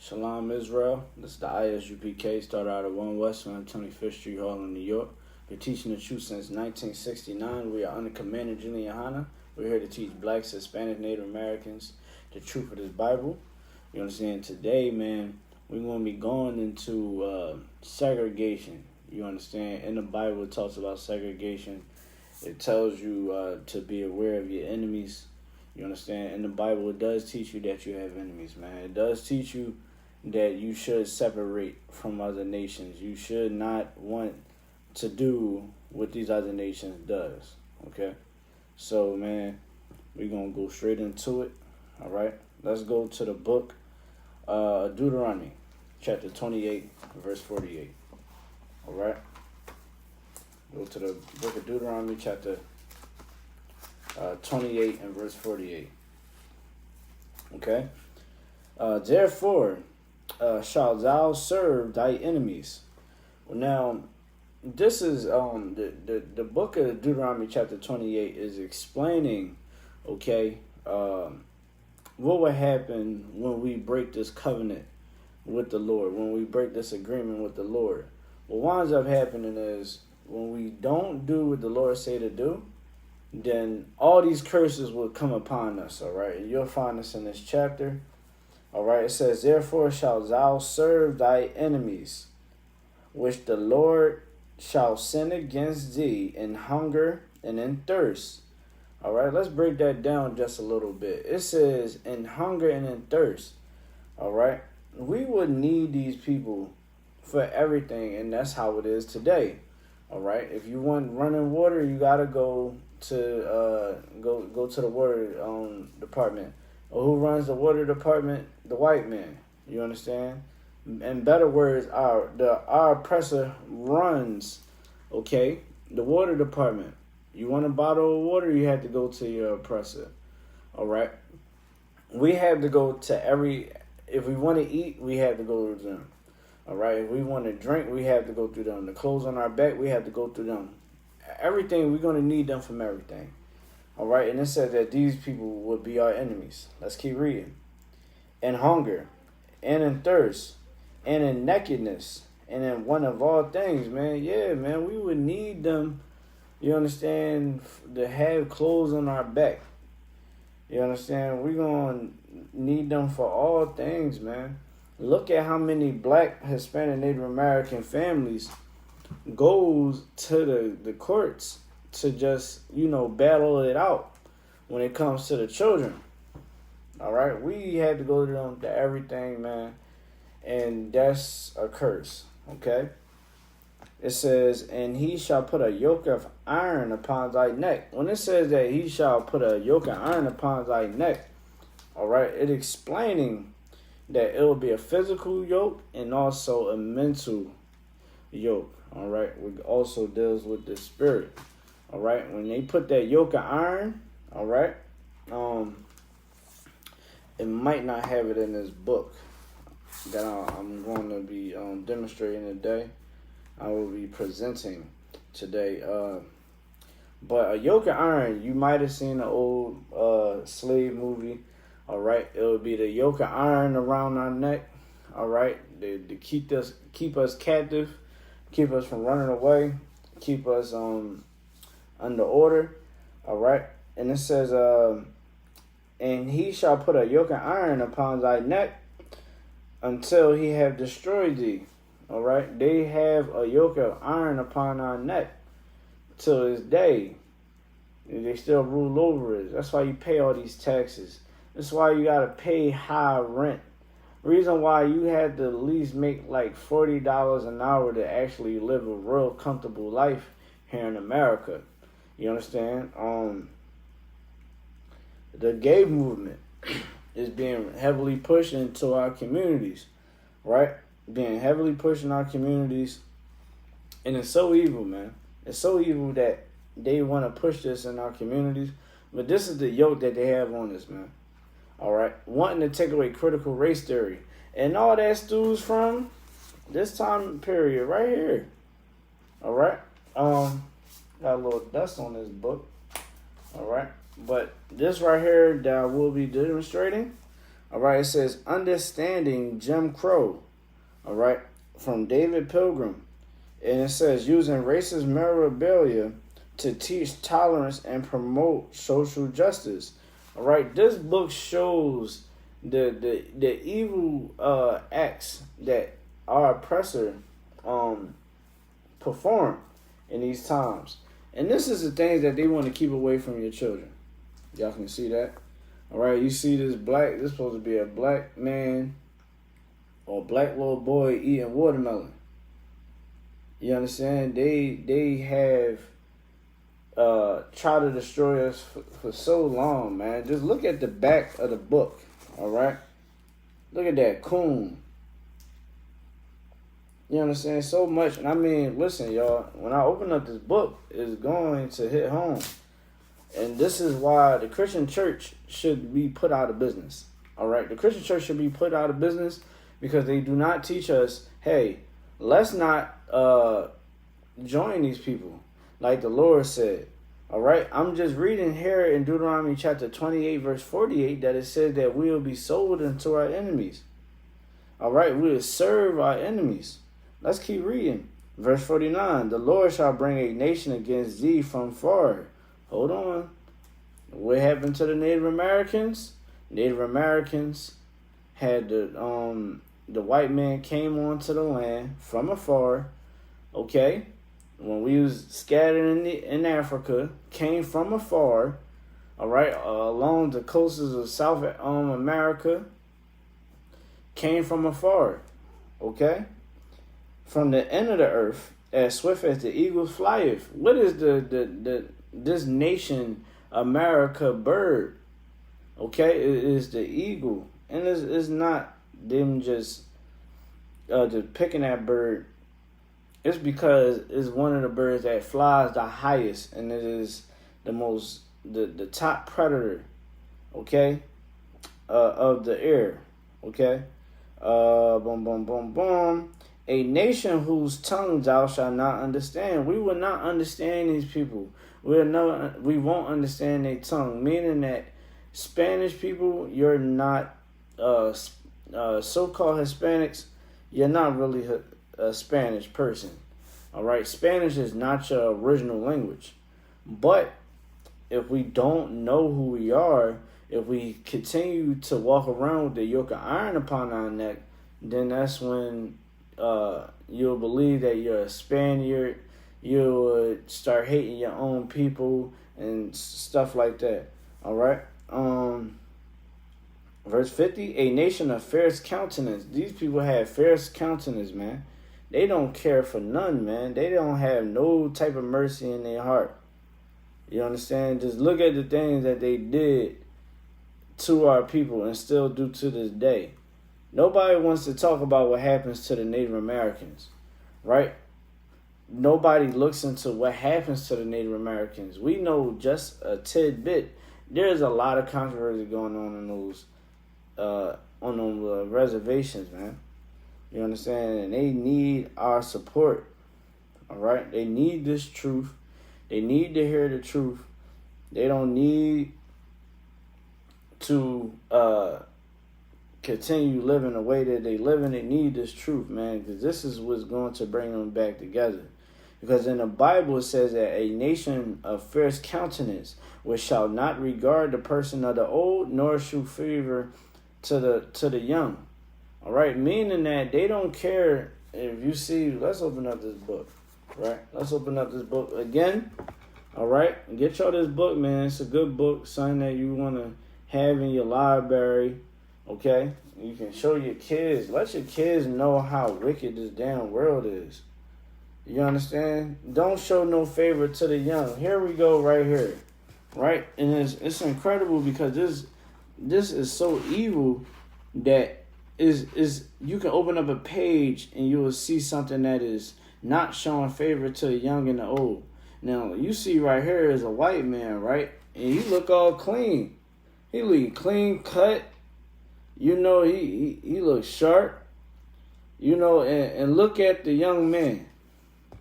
Shalom, Israel. This is the Isupk, started out at 1 West 125th Street, Harlem, New York. We're teaching the truth since 1969. We are under Commander Julian Hanna. We're here to teach blacks, Hispanic, Native Americans the truth of this Bible. You understand? Today, man, we're going to be going into segregation. You understand? In the Bible, it talks about segregation. It tells you to be aware of your enemies. You understand? In the Bible, it does teach you that you have enemies, man. It does teach you that you should separate from other nations. You should not want to do what these other nations does, okay? So, man, we're going to go straight into it, all right? Let's go to the book Deuteronomy, chapter 28, verse 48, all right? Go to the book of Deuteronomy, chapter 28 and verse 48. Okay? Therefore shalt thou serve thy enemies. Well, now, this is the book of Deuteronomy chapter 28 is explaining, okay, what would happen when we break this covenant with the Lord, when we break this agreement with the Lord. What winds up happening is when we don't do what the Lord say to do, then all these curses will come upon us, all right? And you'll find this in this chapter, all right? It says, therefore shalt thou serve thy enemies, which the Lord shall send against thee in hunger and in thirst. All right, let's break that down just a little bit. It says in hunger and in thirst, all right? We would need these people for everything, and that's how it is today, all right? If you want running water, you got to go to the water department. Or who runs the water department? The white man. You understand? In better words, our oppressor runs, okay, the water department. You want a bottle of water, you have to go to your oppressor. All right? We have to go to if we want to eat, we have to go to them. All right? If we want to drink, we have to go through them. The clothes on our back, we have to go through them. Everything, we're going to need them from everything. All right? And it says that these people would be our enemies. Let's keep reading. In hunger, and in thirst, and in nakedness, and in want of all things, man. Yeah, man, we would need them, you understand, to have clothes on our back. You understand? We're going to need them for all things, man. Look at how many black, Hispanic, Native American families goes to the courts to just, battle it out when it comes to the children. All right? We had to go to them to everything, man. And that's a curse, okay? It says, and he shall put a yoke of iron upon thy neck. When it says that he shall put a yoke of iron upon thy neck, all right, it explaining that it will be a physical yoke and also a mental yoke, all right? It also deals with the spirit, all right? When they put that yoke of iron, all right, it might not have it in this book that I'm going to be demonstrating today. I will be presenting today. But a yoke of iron, you might have seen an old slave movie. All right, it would be the yoke of iron around our neck. All right, to keep us captive, keep us from running away, keep us under order. All right, and it says, and he shall put a yoke of iron upon thy neck until he have destroyed thee. All right, they have a yoke of iron upon our neck till this day. They still rule over us. That's why you pay all these taxes. That's why you got to pay high rent. Reason why you had to at least make like $40 an hour to actually live a real comfortable life here in America. You understand? The gay movement is being heavily pushed into our communities, right? Being heavily pushed in our communities. And it's so evil, man. It's so evil that they want to push this in our communities. But this is the yoke that they have on us, man. All right? Wanting to take away critical race theory. And all that stews from this time period right here. All right? Got a little dust on this book. All right? But this right here that I will be demonstrating, All right, it says Understanding Jim Crow. All right, from David Pilgrim. And it says using racist memorabilia to teach tolerance and promote social justice. All right, this book shows the evil acts that our oppressor perform in these times. And this is the things that they want to keep away from your children. Y'all can see that. All right, you see this is supposed to be a black man or black little boy eating watermelon. You understand? They have tried to destroy us for so long, man. Just look at the back of the book, all right? Look at that coon. You understand? So much. And I mean, listen, y'all, when I open up this book, it's going to hit home. And this is why the Christian church should be put out of business. All right? The Christian church should be put out of business because they do not teach us, hey, let's not join these people like the Lord said. All right? I'm just reading here in Deuteronomy chapter 28, verse 48, that it says that we will be sold into our enemies. All right? We will serve our enemies. Let's keep reading. Verse 49, the Lord shall bring a nation against thee from far. Hold on. What happened to the Native Americans? Native Americans had the white man came onto the land from afar. Okay, when we was scattered in Africa, came from afar. All right, along the coasts of South America, came from afar. Okay, from the end of the earth, as swift as the eagle flieth. What is this nation America bird? Okay, it is the eagle, and it's not them just picking that bird. It's because it's one of the birds that flies the highest, and it is the top predator, okay, of the air, okay. Boom, boom, boom, boom. A nation whose tongue thou shalt not understand. We will not understand these people. We won't understand their tongue. Meaning that Spanish people, you're not so-called Hispanics. You're not really a Spanish person. All right, Spanish is not your original language. But if we don't know who we are, if we continue to walk around with the yoke of iron upon our neck, then that's when you'll believe that you're a Spaniard. You would start hating your own people and stuff like that. All right. Verse 50, a nation of fierce countenance. These people have fierce countenance, man. They don't care for none, man. They don't have no type of mercy in their heart. You understand? Just look at the things that they did to our people and still do to this day. Nobody wants to talk about what happens to the Native Americans, right? Nobody looks into what happens to the Native Americans. We know just a tidbit. There's a lot of controversy going on in those reservations, man. You understand? And they need our support. All right? They need this truth. They need to hear the truth. They don't need to continue living the way that they live in. They need this truth, man, because this is what's going to bring them back together. Because in the Bible it says that a nation of fierce countenance, which shall not regard the person of the old, nor shew favor to the young. All right, meaning that they don't care if you see. Let's open up this book, right? Let's open up this book again. All right, get y'all this book, man. It's a good book, something that you want to have in your library. Okay, you can show your kids. Let your kids know how wicked this damn world is. You understand? Don't show no favor to the young. Here we go, right here, right? And it's incredible because this is so evil that is you can open up a page and you will see something that is not showing favor to the young and the old. Now you see right here is a white man, right? And he look all clean. He look clean cut. You know he looks sharp. You know, and look at the young man.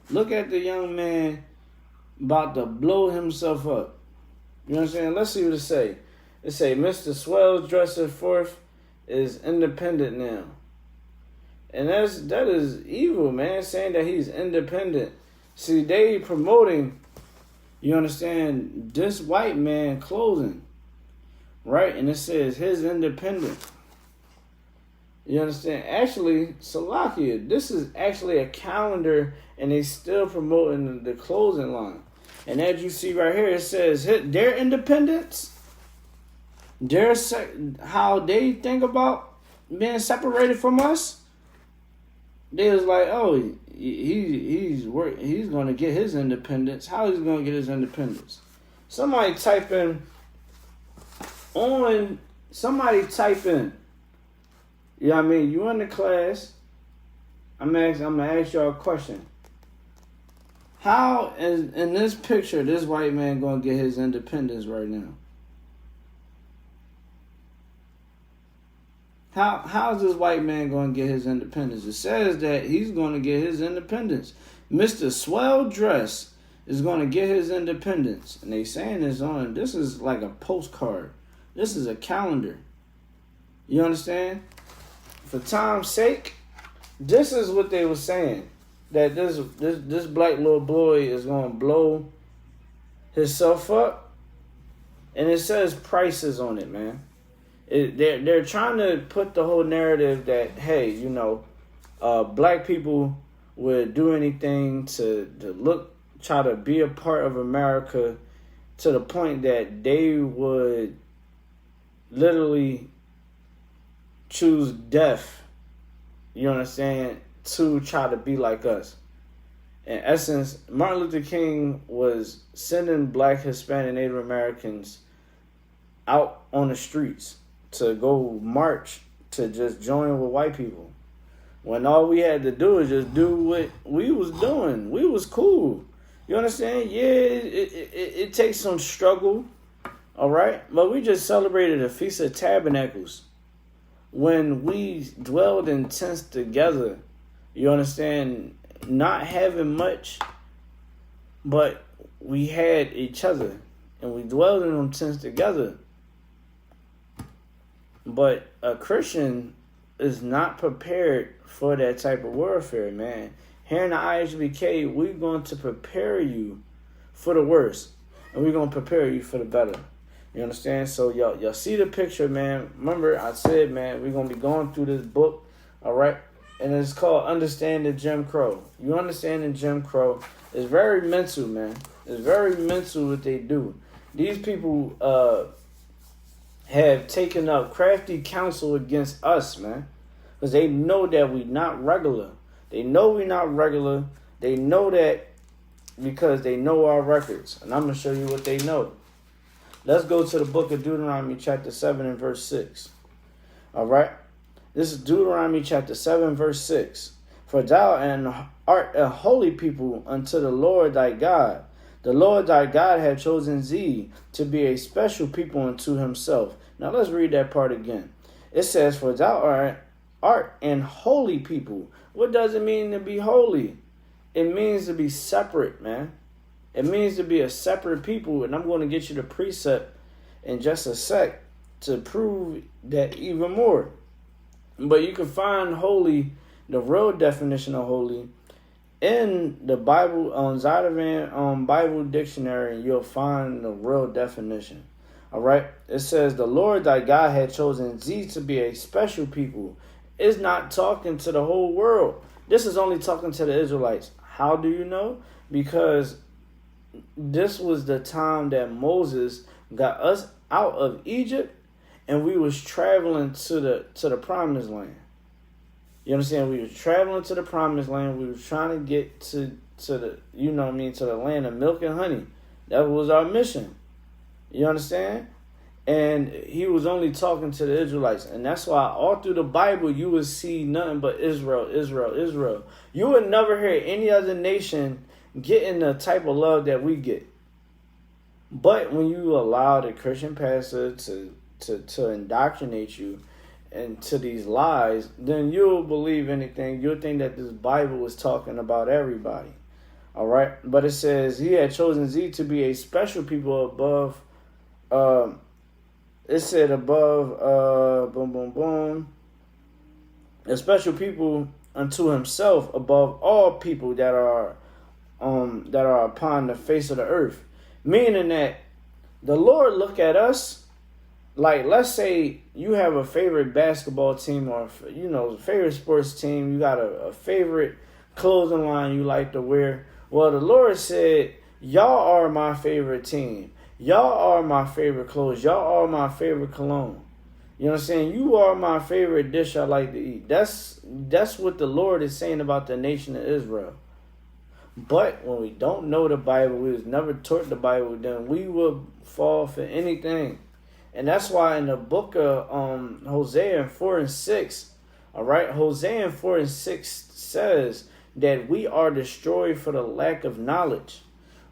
Look at the young man about to blow himself up. You know what I'm saying? Let's see what it say. It say, Mr. Swells dresses forth is independent now. And that is evil, man, saying that he's independent. See, they promoting, you understand, this white man clothing, right? And it says his independent. You understand? Actually, Salakia, this is actually a calendar, and they still promoting the clothing line. And as you see right here, it says their independence, how they think about being separated from us. They was like, oh, he's going to get his independence. How is he going to get his independence? Somebody type in. You know what I mean? You in the class. I'm gonna ask y'all a question. How is in this picture this white man gonna get his independence right now? How is this white man gonna get his independence? It says that he's gonna get his independence. Mr. Swell Dress is gonna get his independence. And they saying this is like a postcard. This is a calendar. You understand? For time's sake, this is what they were saying. That this black little boy is going to blow himself up. And it says prices on it, man. They're trying to put the whole narrative that, hey, you know, black people would do anything to try to be a part of America, to the point that they would literally choose death, you understand, to try to be like us. In essence, Martin Luther King was sending black, Hispanic, Native Americans out on the streets to go march, to just join with white people. When all we had to do is just do what we was doing. We was cool. You understand? Yeah, it takes some struggle, all right? But we just celebrated the Feast of Tabernacles. When we dwelled in tents together, you understand, not having much, but we had each other, and we dwelled in them tents together. But a Christian is not prepared for that type of warfare, man. Here in the IHBK, we're going to prepare you for the worst, and we're going to prepare you for the better. You understand? So y'all see the picture, man. Remember, I said, man, we're going to be going through this book, all right? And it's called Understanding Jim Crow. You understanding Jim Crow is very mental, man. It's very mental what they do. These people have taken up crafty counsel against us, man. Because they know that we not regular. They know we not regular. They know that because they know our records. And I'm going to show you what they know. Let's go to the book of Deuteronomy chapter 7 and verse 6. All right? This is Deuteronomy chapter 7 verse 6. For thou art a holy people unto the Lord thy God. The Lord thy God hath chosen thee to be a special people unto himself. Now let's read that part again. It says, for thou art an holy people. What does it mean to be holy? It means to be separate, man. It means to be a separate people, and I'm going to get you the precept in just a sec to prove that even more. But you can find holy, the real definition of holy, in the Bible, on Zondervan Bible Dictionary, and you'll find the real definition. All right? It says, the Lord thy God had chosen thee to be a special people. It's not talking to the whole world. This is only talking to the Israelites. How do you know? Because this was the time that Moses got us out of Egypt, and we was traveling to the promised land. You understand? We was traveling to the promised land. We was trying to get to the, you know what I mean, to the land of milk and honey. That was our mission. You understand? And he was only talking to the Israelites. And that's why all through the Bible, you would see nothing but Israel, Israel, Israel. You would never hear any other nation getting the type of love that we get. But when you allow the Christian pastor to indoctrinate you into these lies, then you'll believe anything. You'll think that this Bible is talking about everybody. All right? But it says, he had chosen thee to be a special people above it said above, boom, boom, boom, a special people unto himself above all people that are upon the face of the earth. Meaning that the Lord look at us like, let's say you have a favorite basketball team or, favorite sports team. You got a favorite clothing line you like to wear. Well, the Lord said, y'all are my favorite team. Y'all are my favorite clothes. Y'all are my favorite cologne. You know what I'm saying? You are my favorite dish I like to eat. That's what the Lord is saying about the nation of Israel. But when we don't know the Bible, we was never taught the Bible, then we will fall for anything. And that's why in the book of Hosea 4 and 6, all right, Hosea 4 and 6 says that we are destroyed for the lack of knowledge.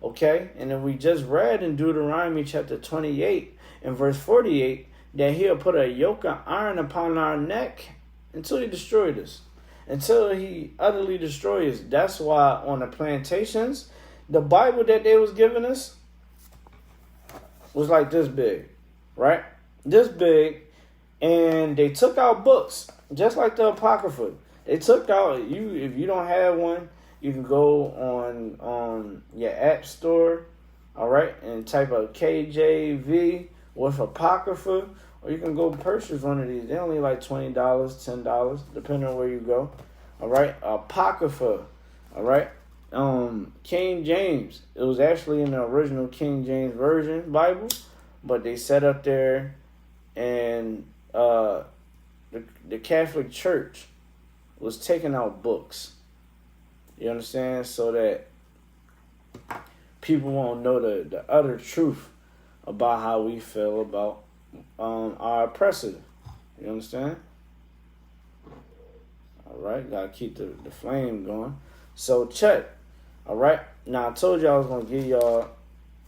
Okay? And then we just read in Deuteronomy chapter 28 and verse 48 that he'll put a yoke of iron upon our neck until he destroyed us. Until he utterly destroys. That's why on the plantations, the Bible that they was giving us was like this big, right? This big, and they took out books, just like the Apocrypha. They took out, if you don't have one, you can go on your app store, all right, and type out KJV with Apocrypha. Or you can go purchase one of these. They're only like $20, $10, depending on where you go. All right. Apocrypha. All right. King James. It was actually in the original King James Version Bible. But they set up there and the Catholic Church was taking out books. You understand? So that people won't know the utter truth about how we feel about our oppressor. You understand? All right, gotta keep the flame going. So check. All right, now I told you I was gonna give y'all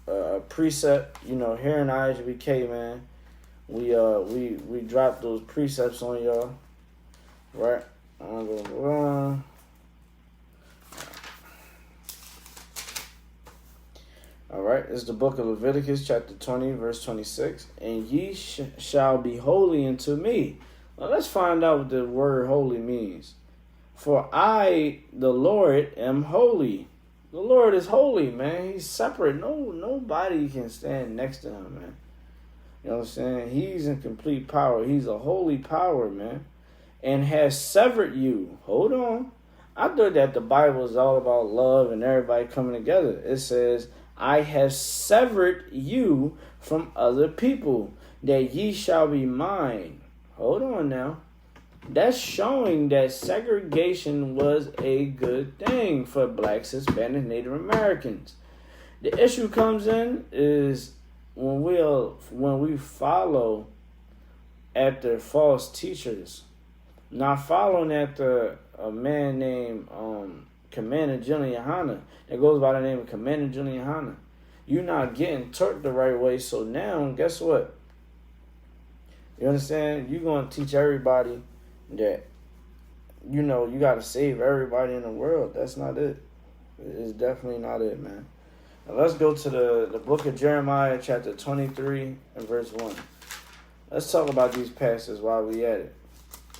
a precept. Here in ISUK, man, we dropped those precepts on y'all. Right? All right, it's the book of Leviticus, chapter 20, verse 26. And ye shall be holy unto me. Now let's find out what the word holy means. For I, the Lord, am holy. The Lord is holy, man. He's separate. Nobody can stand next to him, man. You know what I'm saying? He's in complete power. He's a holy power, man. And has severed you. Hold on. I thought that the Bible is all about love and everybody coming together. It says, I have severed you from other people, that ye shall be mine. Hold on now. That's showing that segregation was a good thing for blacks, Hispanic, Native Americans. The issue comes in is when we follow after false teachers, not following after a man named Commander General Yohana that goes by the name of Commander General Yohana. You're not getting taught the right way. So now, guess what? You understand? You're going to teach everybody that, you got to save everybody in the world. That's not it. It's definitely not it, man. Now let's go to the book of Jeremiah, chapter 23 and verse 1. Let's talk about these passages while we at it.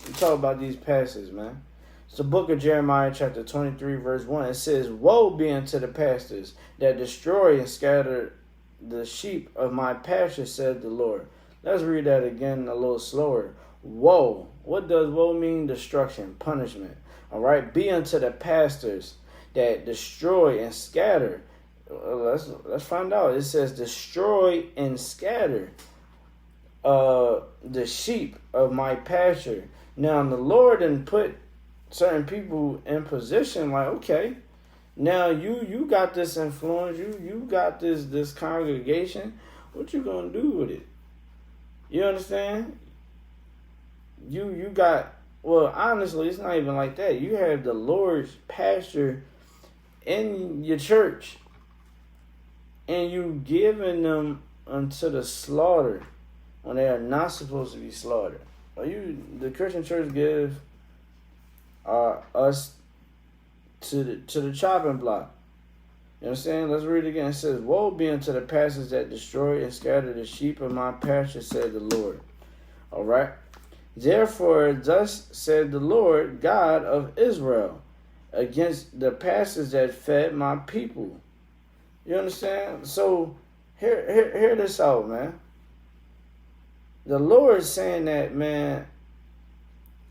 We talk about these passages, man. It's the book of Jeremiah, chapter 23, verse 1. It says, woe be unto the pastors that destroy and scatter the sheep of my pasture, said the Lord. Let's read that again a little slower. Woe. What does woe mean? Destruction, punishment. All right. Be unto the pastors that destroy and scatter. Let's find out. It says destroy and scatter the sheep of my pasture. Now the Lord didn't put certain people in position like, okay, now you got this influence, you got this congregation. What you gonna do with it? You understand? You got, well, honestly, it's not even like that. You have the Lord's pasture in your church, and you giving them unto the slaughter when they are not supposed to be slaughtered. The Christian church give us to the chopping block. You understand? Let's read it again. It says, woe be unto the pastors that destroy and scatter the sheep of my pasture, said the Lord. All right. Therefore, thus said the Lord God of Israel, against the pastors that fed my people. You understand? So, hear this out, man. The Lord is saying that, man,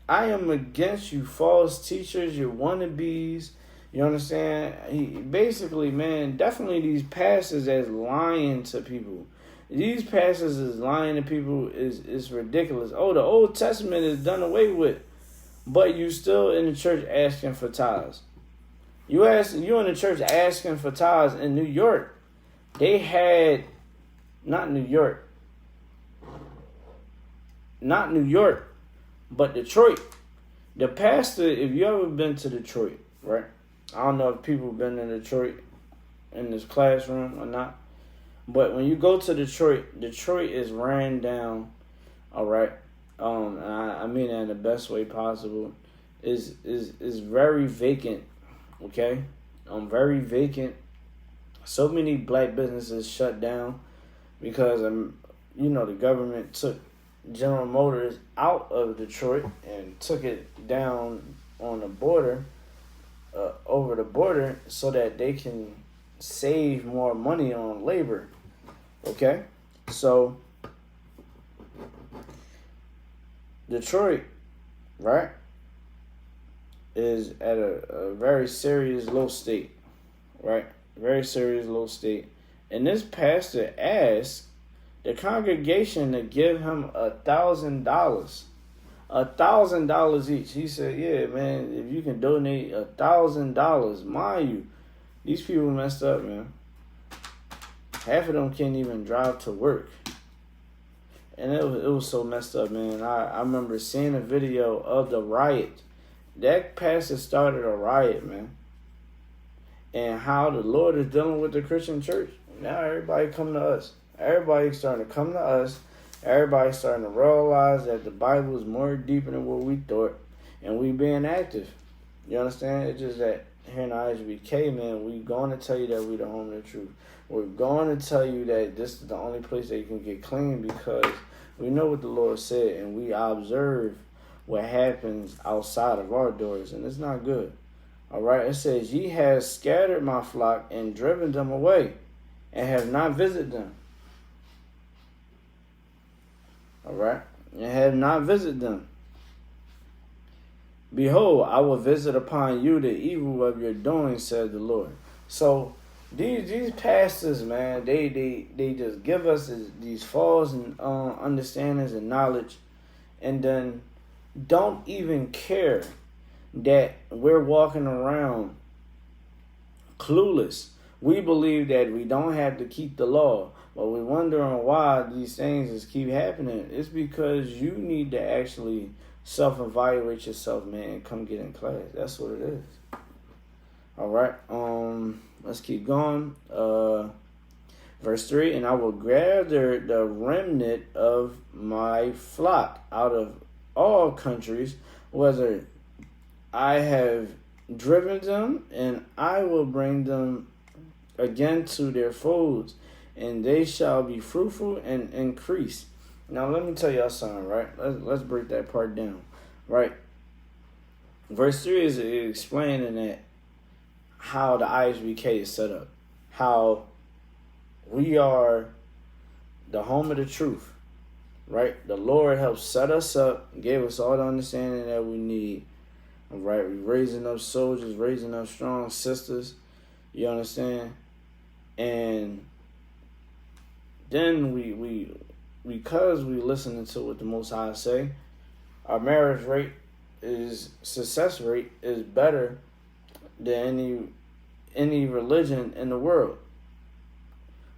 I am against you false teachers, you wannabes. You understand? He basically, man, definitely these pastors that's lying to people. These pastors is lying to people is ridiculous. Oh, the Old Testament is done away with, but you still in the church asking for tithes. You in the church asking for tithes in New York. They had not New York, but Detroit. The pastor, if you ever been to Detroit, right? I don't know if people have been in Detroit in this classroom or not. But when you go to Detroit, Detroit is ran down, all right? And I mean that in the best way possible. Is very vacant, okay? Very vacant. So many black businesses shut down because, the government took General Motors out of Detroit and took it down on the border, over the border, so that they can save more money on labor. Okay? So, Detroit, right, is at a very serious low state, right? Very serious low state. And this pastor asked the congregation to give him $1,000. $1,000 each. He said, yeah, man, if you can donate $1,000, mind you, these people messed up, man. Half of them can't even drive to work. And it was so messed up, man. I remember seeing a video of the riot. That pastor started a riot, man. And how the Lord is dealing with the Christian church. Now everybody come to us. Everybody's starting to come to us. Everybody's starting to realize that the Bible is more deeper than what we thought. And we being active. You understand? It's just that here in the ISBK, man, we're going to tell you that we're the home of the truth. We're going to tell you that this is the only place that you can get clean, because we know what the Lord said and we observe what happens outside of our doors, and it's not good. All right? It says, ye have scattered my flock and driven them away and have not visited them. All right? And have not visited them. Behold, I will visit upon you the evil of your doing, said the Lord. So these pastors, man, they just give us these false understandings and knowledge, and then don't even care that we're walking around clueless. We believe that we don't have to keep the law, but we're wondering why these things just keep happening. It's because you need to actually self-evaluate yourself, man, and come get in class. That's what it is. All right. Let's keep going. Verse 3, and I will gather the remnant of my flock out of all countries, whether I have driven them, and I will bring them again to their folds, and they shall be fruitful and increase. Now, let me tell y'all something, right? Let's break that part down, right? Verse 3 is explaining that how the ISBK is set up, how we are the home of the truth, right? The Lord helped set us up, gave us all the understanding that we need, all right? We're raising up soldiers, raising up strong sisters, you understand? And then we because we listening to what the Most High say, our marriage rate success rate is better than any religion in the world,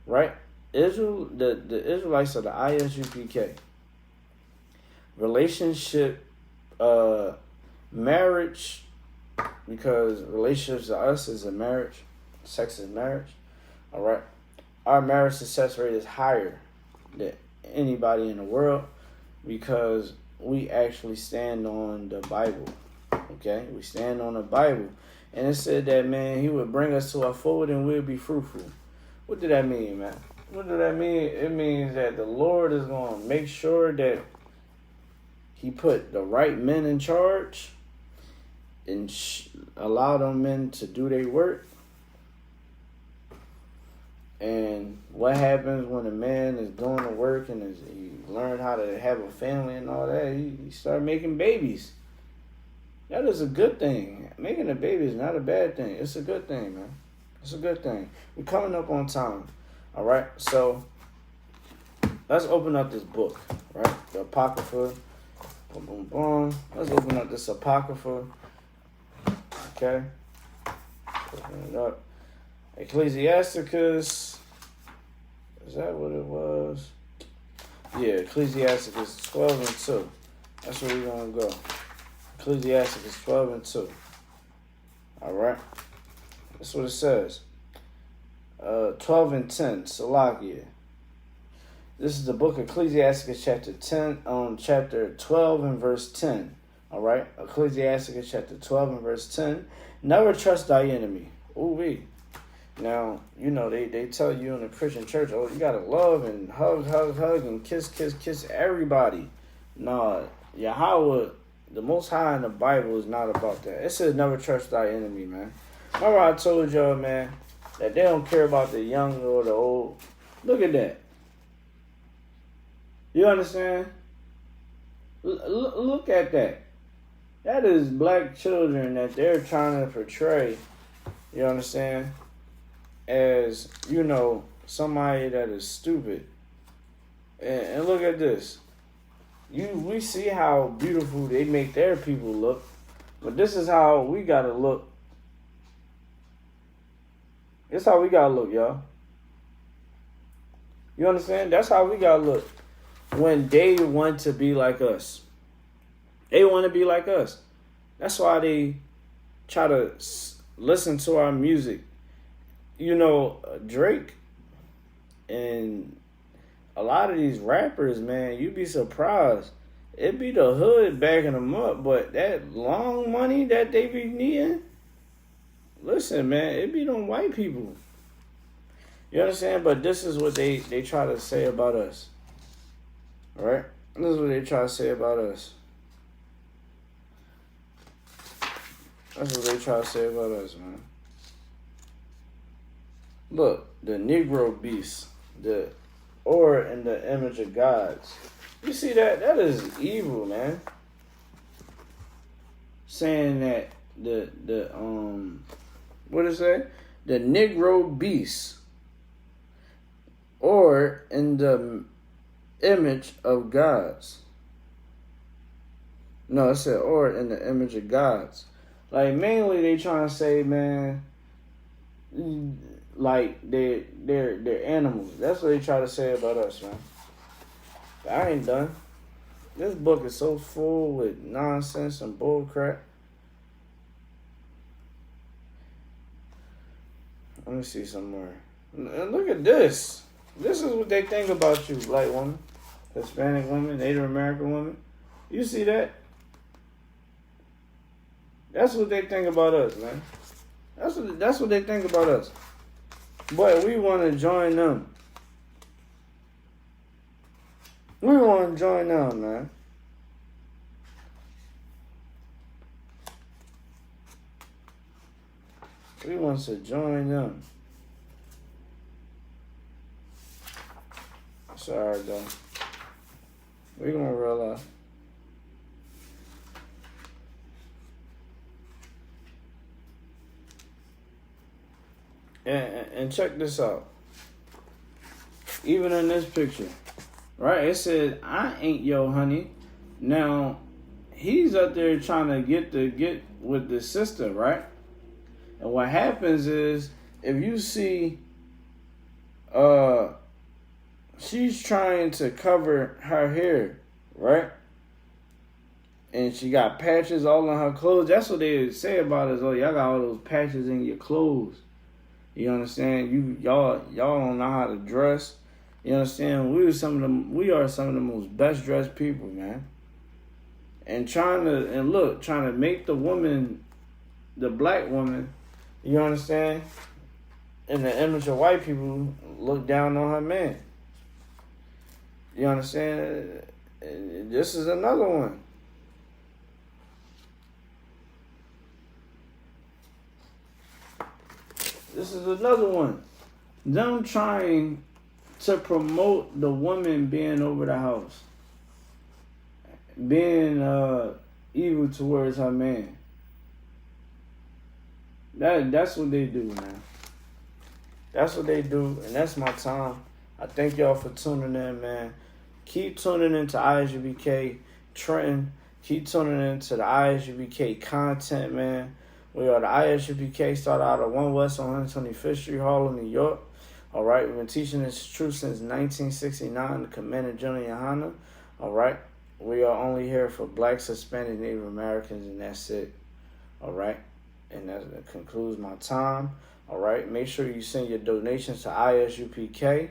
right? The Israelites are the ISUPK. Relationship, marriage, because relationships to us is a marriage, sex is marriage, all right? Our marriage success rate is higher than anybody in the world because we actually stand on the Bible, okay? We stand on the Bible. And it said that, man, he would bring us to our fold and we'll be fruitful. What did that mean, man? What did that mean? It means that the Lord is going to make sure that he put the right men in charge and allow them men to do their work. And what happens when a man is doing the work and he learned how to have a family and all that, he start making babies. That is a good thing. Making a baby is not a bad thing. It's a good thing, man. It's a good thing. We're coming up on time. All right? So, let's open up this book, right? The Apocrypha. Boom, boom, boom. Let's open up this Apocrypha. Okay? Open it up. Ecclesiasticus. Is that what it was? Yeah, Ecclesiasticus 12 and 2. That's where we're going to go. Ecclesiasticus 12 and 2. Alright? That's what it says. 12 and 10. Salakia. This is the book of Ecclesiasticus chapter 12 and verse 10. Alright? Ecclesiasticus chapter 12 and verse 10. Never trust thy enemy. Ooh-wee. Now, you know, they tell you in the Christian church, oh, you gotta love and hug and kiss everybody. Nah, Yahweh, the Most High in the Bible is not about that. It says never trust thy enemy, man. Remember I told y'all, man, that they don't care about the young or the old. Look at that. You understand? Look at that. That is black children that they're trying to portray, you understand, as, you know, somebody that is stupid. And look at this. We see how beautiful they make their people look, but this is how we gotta look. This how we gotta look, y'all. You understand? That's how we gotta look when they want to be like us. They want to be like us. That's why they try to listen to our music. You know, Drake and a lot of these rappers, man, you'd be surprised. It be the hood backing them up, but that long money that they be needing, listen, man, it be them white people. You understand? But this is what they try to say about us. All right? This is what they try to say about us. That's what they try to say about us, man. Look, the Negro beast, or in the image of gods. You see that? That is evil, man. Saying that what is that? The Negro beast, or in the image of gods. No, it said or in the image of gods. Like mainly they trying to say, man, like they're animals. That's what they try to say about us, man. But I ain't done. This book is so full with nonsense and bull crap. Let me see some more. And look at this. This is what they think about you, black woman, Hispanic woman, Native American woman. You see that? That's what they think about us, man. That's what they think about us. But we want to join them. We want to join them, man. We want to join them. Sorry, though. We're going to realize. And check this out. Even in this picture, right? It said, I ain't your honey. Now, he's up there trying to get with the sister, right? And what happens is, if you see, she's trying to cover her hair, right? And she got patches all on her clothes. That's what they say about us. Oh, y'all got all those patches in your clothes. You understand? Y'all don't know how to dress. You understand? We are some of the most best dressed people, man. And trying to make the woman the black woman, you understand, in the image of white people, look down on her man. You understand? This is another one. This is another one. Them trying to promote the woman being over the house, being evil towards her man. That's what they do, man. That's what they do, and that's my time. I thank y'all for tuning in, man. Keep tuning into Isupk Trenton. Keep tuning into the Isupk content, man. We are the Isupk, started out at 1 West on 125th Street, Harlem, New York. All right, we've been teaching this truth since 1969, the Commander General Yohana. All right, we are only here for Blacks, Hispanic, Native Americans, and that's it. All right, and that concludes my time. All right, make sure you send your donations to Isupk.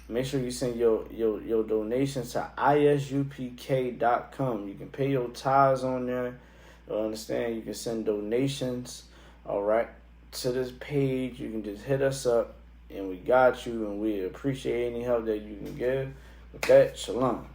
Make sure you send your donations to isupk.com. You can pay your tithes on there. You understand? You can send donations, all right, to this page. You can just hit us up, and we got you, and we appreciate any help that you can give. With that, shalom.